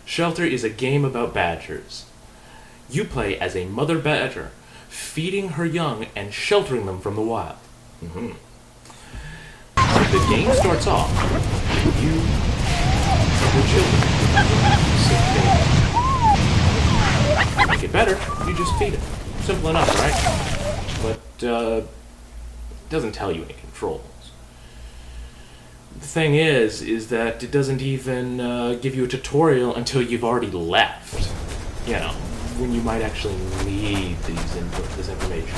Shelter is a game about badgers. You play as a mother badger, feeding her young and sheltering them from the wild. The game starts off with you and your children. To make it better, you just feed it. Simple enough, right? But it doesn't tell you any controls. The thing is that it doesn't even give you a tutorial until you've already left. You know, when you might actually need this information.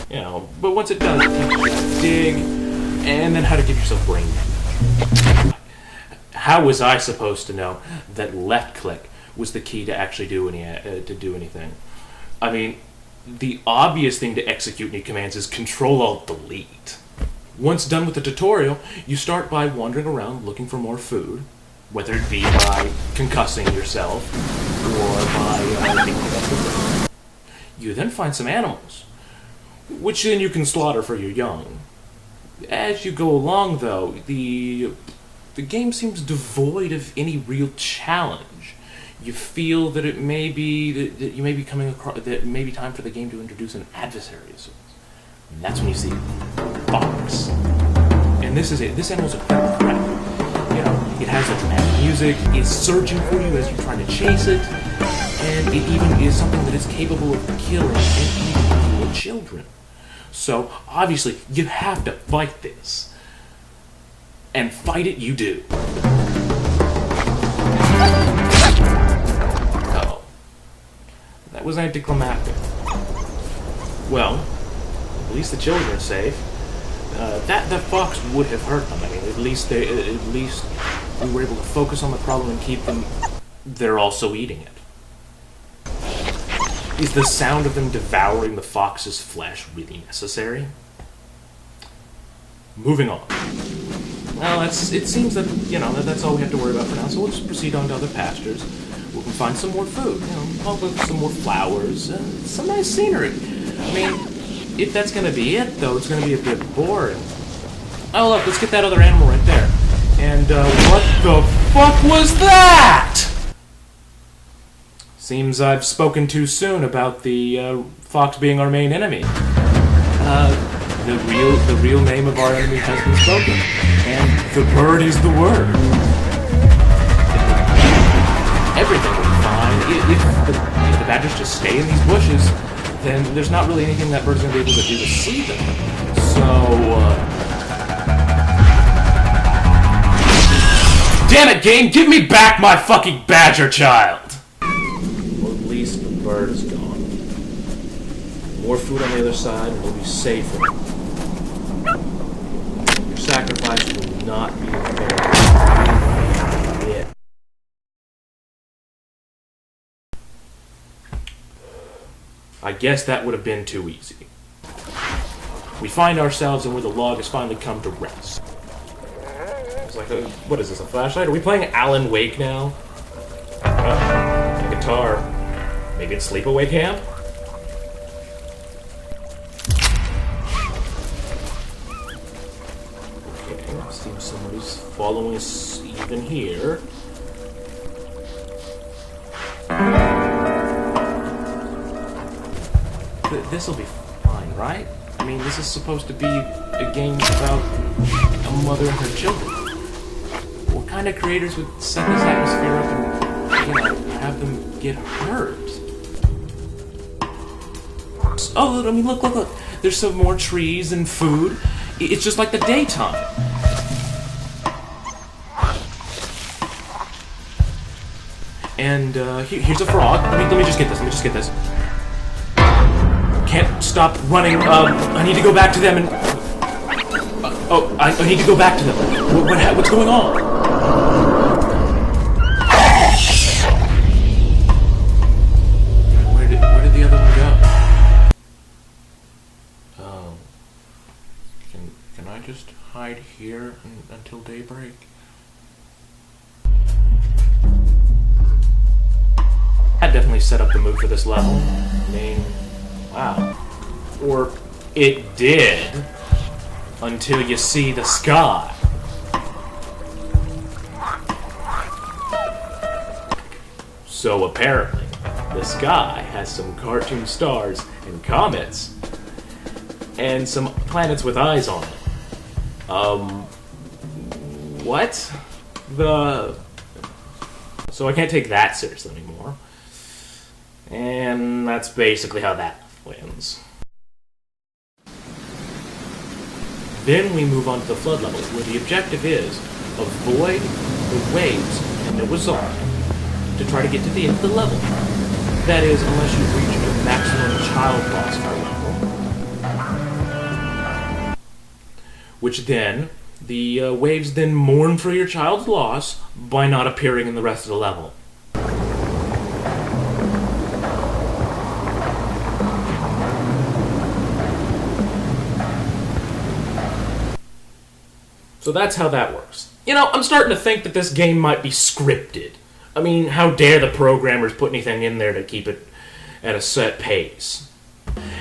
You know, but once it does, it teaches you how to dig, and then how to give yourself brain damage. How was I supposed to know that left click was the key to actually do anything? I mean, the obvious thing to execute any commands is Control-Alt-Delete. Once done with the tutorial, you start by wandering around looking for more food, whether it be by concussing yourself or by picking up the food. You then find some animals, which then you can slaughter for your young. As you go along, though, the game seems devoid of any real challenge. You feel that it may be that you may be coming across that it may be time for the game to introduce an adversary of sorts. And that's when you see fox. And this is it. This animal's a threat. You know, it has a dramatic music, it's searching for you as you're trying to chase it, and it even is something that is capable of killing and eating your children. So, obviously, you have to fight this. And fight it you do. Uh-oh. That was anticlimactic. Well, at least the children are safe. That fox would have hurt them. I mean, at least we were able to focus on the problem and keep them. They're also eating it. Is the sound of them devouring the fox's flesh really necessary? Moving on. Well, it seems that that's all we have to worry about for now. So we'll just proceed on to other pastures. We can find some more food. Probably some more flowers, some nice scenery. I mean, if that's going to be it, though, it's going to be a bit boring. Oh, look, let's get that other animal right there. And, what the fuck was that? Seems I've spoken too soon about the, fox being our main enemy. The real name of our enemy has been spoken. And the bird is the word. Everything will be fine. If the badgers just stay in these bushes, then there's not really anything that bird's going to be able to do to see them. So, damn it, game! Give me back my fucking badger child! Well, at least the bird is gone. More food on the other side, and we'll be safer. Your sacrifice will not be fair. Yeah. I guess that would have been too easy. We find ourselves in where the log has finally come to rest. It's like, what is this, a flashlight? Are we playing Alan Wake now? A guitar. Maybe it's Sleepaway Camp? Okay, seems somebody's following us even here. This'll be fine, right? I mean, this is supposed to be a game about a mother and her children. What kind of creators would set this atmosphere up and, have them get hurt? Oh, I mean, look. There's some more trees and food. It's just like the daytime. And, here's a frog. Let me just get this. Can't stop running. I need to go back to them and... I need to go back to them. What's going on? Where did the other one go? Oh. Can I just hide here until daybreak? That definitely set up the mood for this level. I mean... Wow. Or it did, until you see the sky. So apparently, the sky has some cartoon stars and comets, and some planets with eyes on it. What? So I can't take that seriously anymore. And that's basically how that wins. Then we move on to the flood level, where the objective is avoid the waves and the wizard to try to get to the end of the level. That is, unless you reach the maximum child boss level. Which then, the waves then mourn for your child's loss by not appearing in the rest of the level. So that's how that works. You know, I'm starting to think that this game might be scripted. I mean, how dare the programmers put anything in there to keep it at a set pace.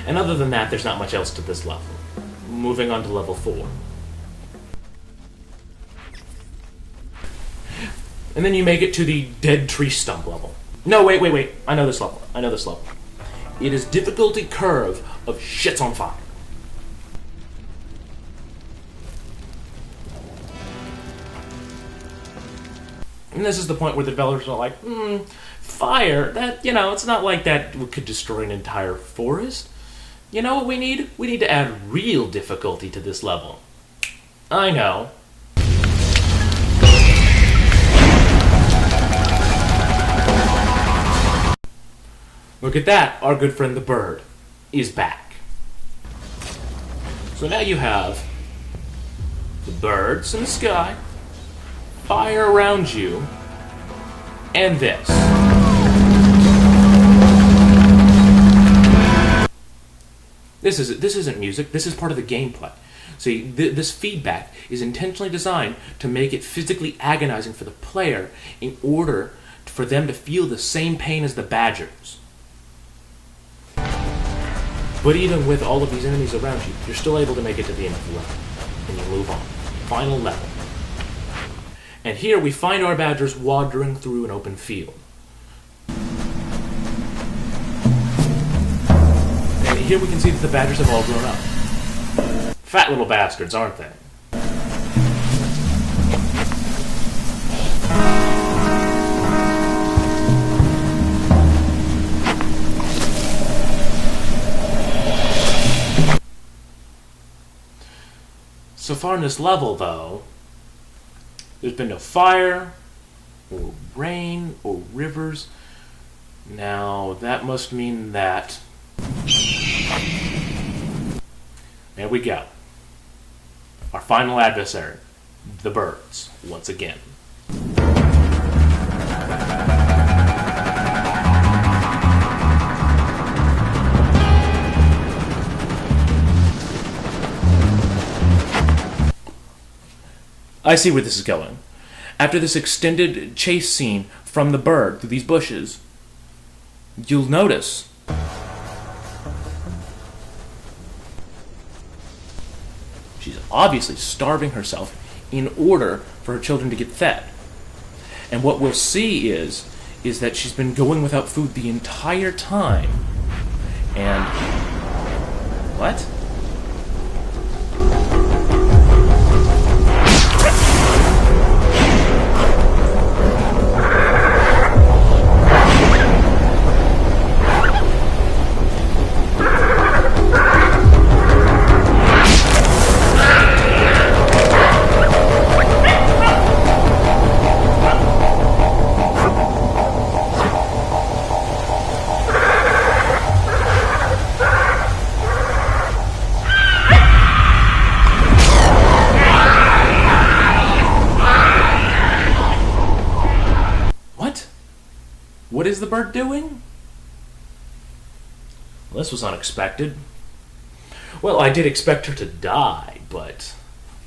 And other than that, there's not much else to this level. Moving on to level 4. And then you make it to the dead tree stump level. No, wait. I know this level. It is difficulty curve of shit's on fire. And this is the point where the developers are like, fire, that, you know, it's not like that could destroy an entire forest. You know what we need? We need to add real difficulty to this level. I know. Look at that, our good friend the bird is back. So now you have the birds in the sky, fire around you, and this. This isn't music, this is part of the gameplay. See, this feedback is intentionally designed to make it physically agonizing for the player in order for them to feel the same pain as the badgers. But even with all of these enemies around you, you're still able to make it to the end of the level. And you move on. Final level. And here we find our badgers wandering through an open field. And here we can see that the badgers have all grown up. Fat little bastards, aren't they? So far in this level, though, there's been no fire, or rain, or rivers. Now, that must mean that... There we go. Our final adversary, the birds, once again. I see where this is going. After this extended chase scene from the bird through these bushes, you'll notice she's obviously starving herself in order for her children to get fed. And what we'll see is that she's been going without food the entire time. And... what? What is the bird doing? Well, this was unexpected. Well, I did expect her to die, but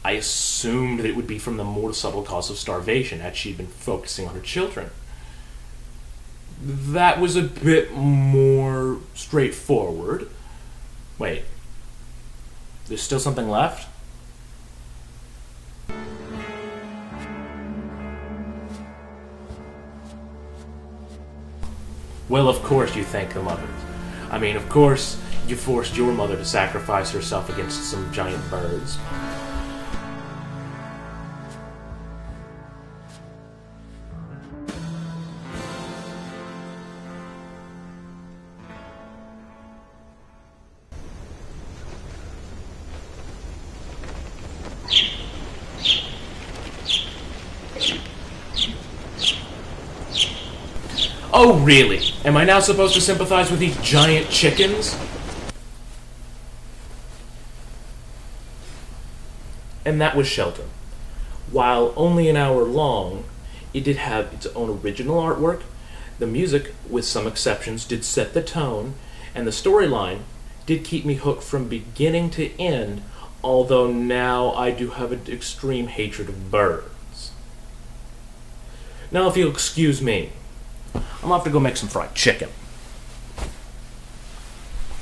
I assumed that it would be from the more subtle cause of starvation had she been focusing on her children. That was a bit more straightforward. Wait, there's still something left? Well, of course you thank the mothers. I mean, of course you forced your mother to sacrifice herself against some giant birds. Oh, really? Am I now supposed to sympathize with these giant chickens? And that was Shelter. While only an hour long, it did have its own original artwork. The music, with some exceptions, did set the tone, and the storyline did keep me hooked from beginning to end, although now I do have an extreme hatred of birds. Now, if you'll excuse me, I'm off to go make some fried chicken.